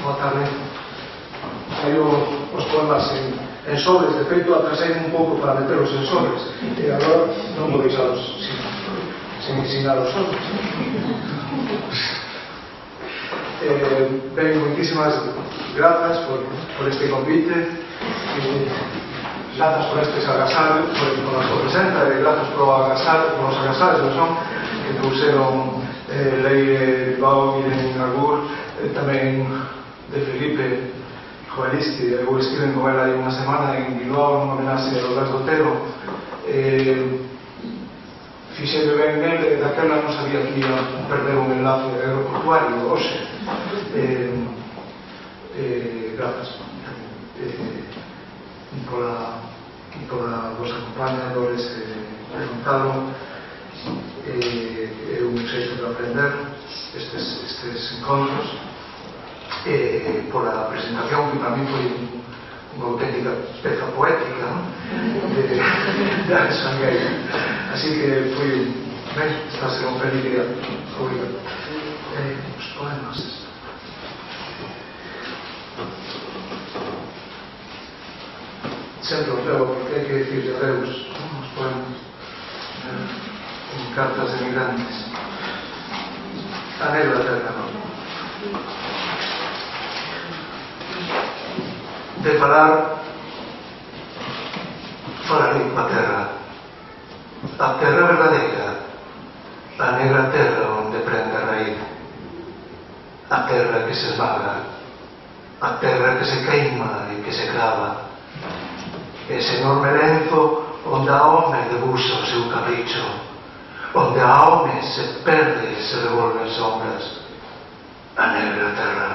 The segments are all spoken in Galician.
Boa tarde. Saíu os poemas en sobres, de feito atrasei un pouco para meteros en sobres e agora non vou deixaros sin ensinar os sobres. Ben, moitísimas grazas por este convite, grazas por estes agasallos, por a súa presenta, e grazas por os agasallos que trouxeron Leire Bilbao, Irene Agur, tamén de Felipe Joelisti. Eu estive con ela aí unha semana en Bilbao nunha homenaxe ao Gas do Otero. Fixeme ben nele, daquela non sabía que ia perder un enlace aeroportuario hoxe. Grazas pola vosa compañadores preguntado. É un xeito de aprender estes encontros, pola presentación que para mí foi unha auténtica peza poética de Alex Sangueira, así que foi ben, está a ser un feliz día. Obrigado. Os poemas sempre os leo porque hai que dicir adeus os poemas en cartas de migrantes. A negra terra, non? De falarei coa terra, a terra verdadeira, a negra terra onde prende a raíz, a terra que se esmaga, a terra que se queima e que se crava, ese enorme lenzo onde a home debuxa o seu capricho, onde a home se perde e se revolve en sombras, a negra terra,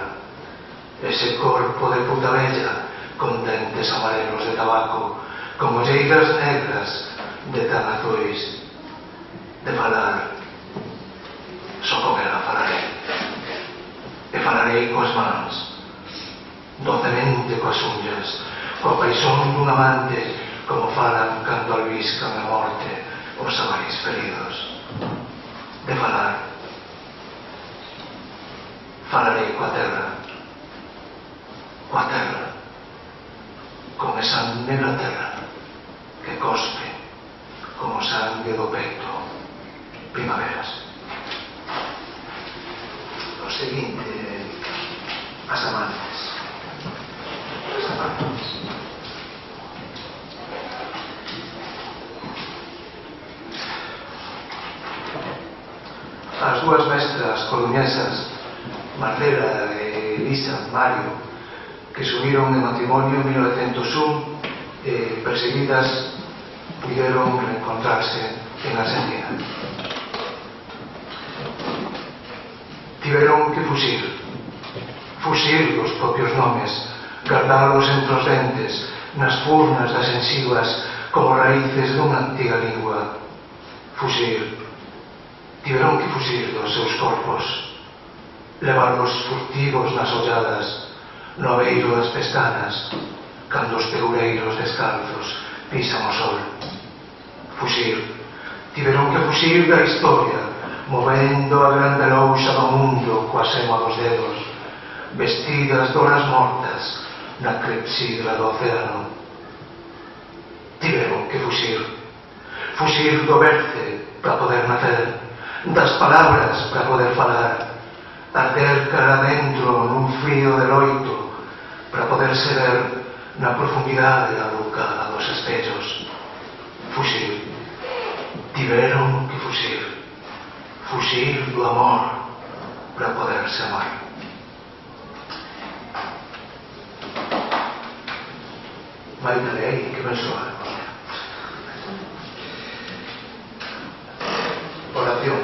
ese corpo de puta bella con dentes amarelos de tabaco, con olleiras negras de tan azuis. De falar, só con ela falarei, e falarei coas mans, docemente coas unhas, coa paixón dun amante, como falan cando albiscan a morte os amaris feridos. De falar, falarei coa terra, con esa negra terra que cospe como sangue do peito primaveras. O seguinte, as amantes. As dúas mestras coruñesas, Marcela e Elisa Mario, que se uniron de matrimonio en 1901 e perseguidas puderon reencontrarse en Argentina. Tiveron que fuxir os propios nomes, guardalos entre os dentes, nas furnas das ensivas como raíces dunha antiga lingua. Tiveron que fuxir dos seus corpos, levarlos furtivos nas olladas, no aveiro das pestanas, cando os peureiros descalzos pisan o sol. Tiveron que fuxir da historia, movendo a grande louxa do mundo coa sema dos dedos, vestidas de horas mortas na clepsidra do océano. Tiveron que fuxir do berce para poder nacer, das palabras para poder falar, arder cara dentro nun frío de loito para poder ser na profundidade da boca dos espellos. Tiveron que fuxir do amor para poderse amar. Vai na lei que ben soa. Oración.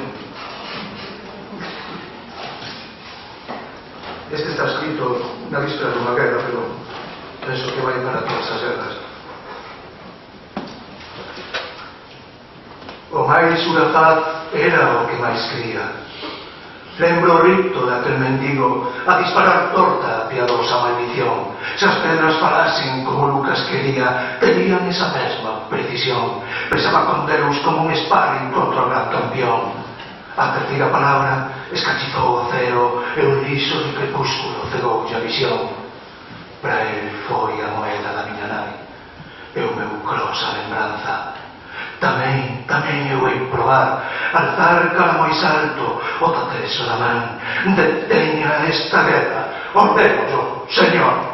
Este está escrito na víspera dunha guerra, pero penso que vai para todas as guerras. O máis urafaz era o que máis quería. Lembro o rito daquel mendigo a disparar torta a piadosa maldición. Se as pedras falasen como Lucas quería, tenían esa mesma precisión. Pesaba con Deus como un sparring contra o gran campeón. A terceira palabra escachizou o ceo e un liso de crepúsculo cegoulle a visión. Para el foi a moeda da miña nai e o meu cros a lembranza. Tamén eu hei probar alzar cara moi alto o tateso da man. Deteña esta guerra, ordeno, señor.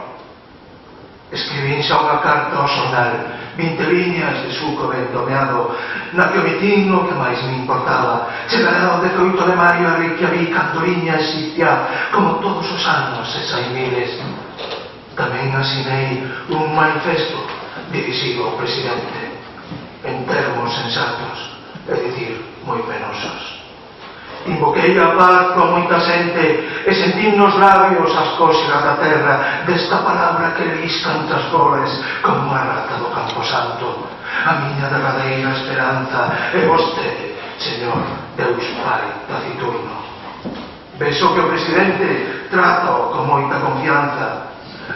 Escribín xa unha carta ao xornal, 20 liñas de suco ben domeado, na que omitín o que máis me importaba. Chegará o 18 de maio a Reykjavik, Cantoriña existía como todos os anos e saimiles. Tamén asinei un manifesto dirixido ao presidente en termos sensatos, é dicir, moi penosos. Invoquei a paz con moita xente e sentín nos labios as cóxegas da terra desta palabra que lisca entre as flores como unha rata do Camposanto. A miña derradeira esperanza é vostede, señor Deus Pai taciturno. Vexo que o presidente trata con moita confianza.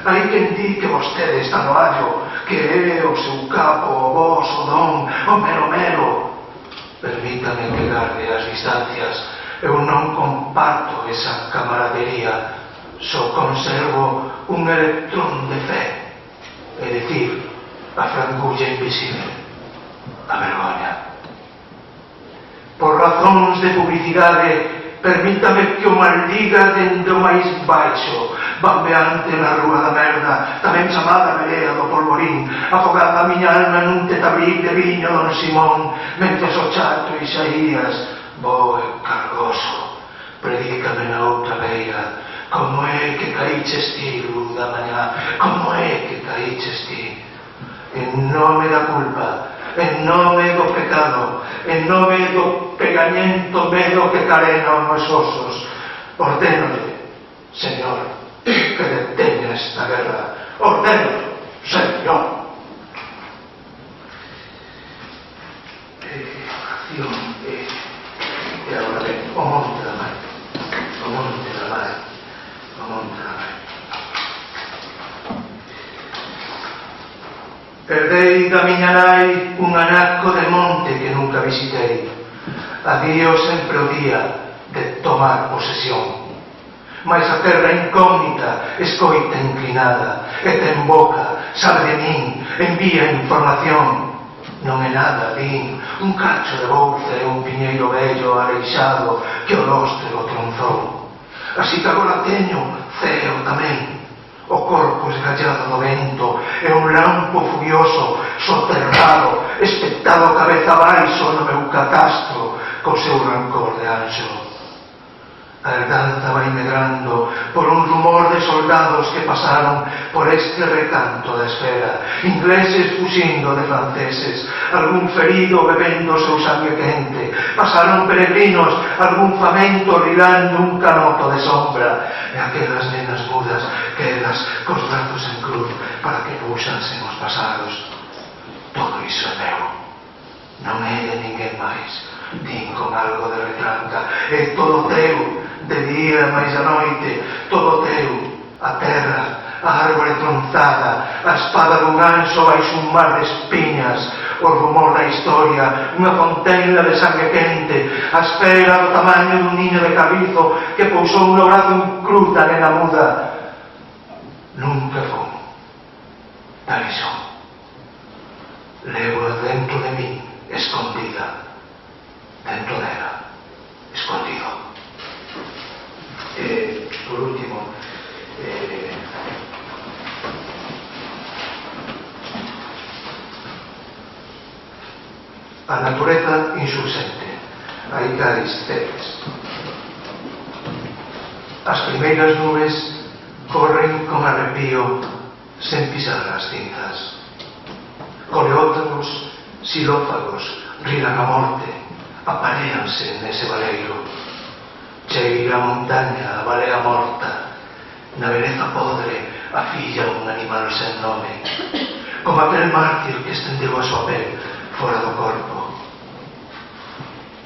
Hai quen di que vostede está no allo, que é o seu capo, o vos, o don, o mero. Permítame que garde as distancias. Eu non comparto esa camaradería, só conservo un electrón de fe, é dicir, a franculla invisible, a vergoña. Por razóns de publicidade, permítame que o maldiga dende o máis baixo, bambeante na rúa da merda, tamén chamada Vereda do Polvorín, afogada a miña alma nun tetabric de viño don Simón, mentres o chato Isaías, bo e cargoso, predícame na outra beira, como é que caíches ti, luz da mañá, como é que caíches ti, en nome da culpa, en nome do pecado, en nome do pegañento medo que carena os osos, ordénole, señor, que deteña esta guerra, ordénole, señor. Oración, e agora ven, o monte da mar, o monte da mar, o monte da mar. Perdei da miña nai un anaco de monte que nunca visitei. Adío sempre o día de tomar posesión. Mais a terra incógnita escoita inclinada e ten boca, sabe de min, envía información. Non é nada, din, un cacho de bouza e un piñeiro vello areixado que o lóstrego tronzou. Así que agora teño ceo tamén, o corpo esgallado do vento e un lampo furioso, soterrado, espectado cabeza abaixo no meu catastro co seu rancor de anxo. A herdanza vai medrando por un rumor de soldados que pasaron por este recanto da esfera, ingleses fuxindo de franceses, algún ferido bebendo o seu sangue quente, pasaron peregrinos, algún famento rilando un canoto de sombra, e aquelas nenas mudas que elas cos brazos en cruz para que puxanse os pasados. Todo iso é meu, non é de ninguén máis, din con algo de retranca, é todo teu, de día máis a noite, todo teu, a terra, a árbore tronzada, a espada dun anxo baixo un mar de espiñas, o rumor da historia, unha fontenla de sangue quente, a esfera do tamaño dun niño de cabizo que pousou no brazo un cruz da nena muda. Nunca fun, tal son. Levo dentro de min, escondida, dentro dela, escondido. Por último, a natureza insurxente, hai caris ceres. As primeiras nubes corren con arrepío sen pisar as cinzas. Coleótagos, xilófagos, rilan a morte, aparéanse nese valeiro. Cheira a montaña, a balea morta, na beleza podre, a filla un animal sen nome, como aquel mártir que estendeu a súa pel fora do corpo.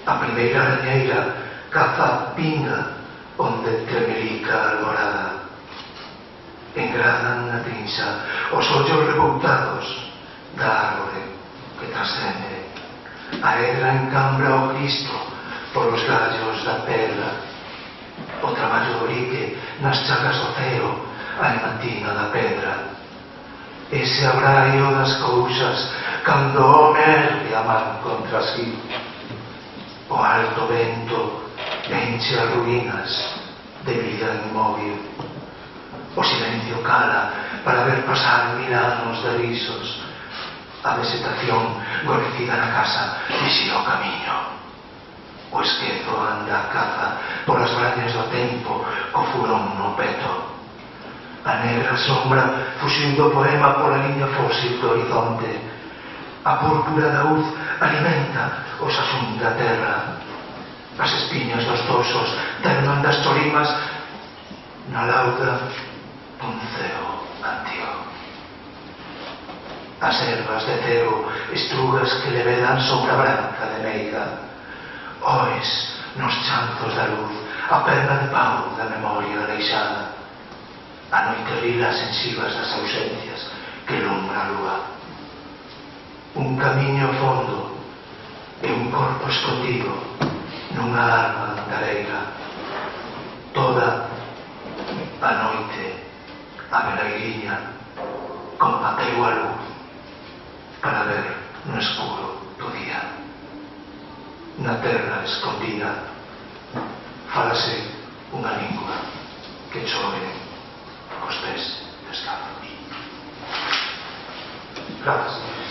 A primeira arañeira caza a pinga onde tremelica a alborada. Engradan na trinxa os ollos revoltados da árbore que trascende. A edra encambra o Cristo polos gallos da pedra, o traballo do lique nas chagas do ceo, a hemantina da pedra. Ese abraio das cousas cando o home ergue a man contra si. O alto vento enche as ruínas de vida inmóvil. O silencio cala para ver pasar 1000 anos de risos. A vegetación gorecida na casa vixía o camiño. O esquezo anda a caza polas brañas do tempo co furón no peto. A negra sombra fuxiu do poema pola liña fósil do horizonte. A púrpura da uz alimenta os asún da terra. As espiñas dos tosos terman das chorimas na lauda dun ceo antigo. As ervas de ceo estrugas que levedan sombra branca de meiga. Oes nos chanzos da luz a perna de pau da memoria deixada. A noite rila sensivas das ausencias que lumbra a lúa. Un camiño fondo e un corpo escondido nunha alma andareira. Toda a noite a velairiña combateu a luz para ver no escuro do día. Na terra escondida falase unha lingua que chove cos pés descalzos. Gracias.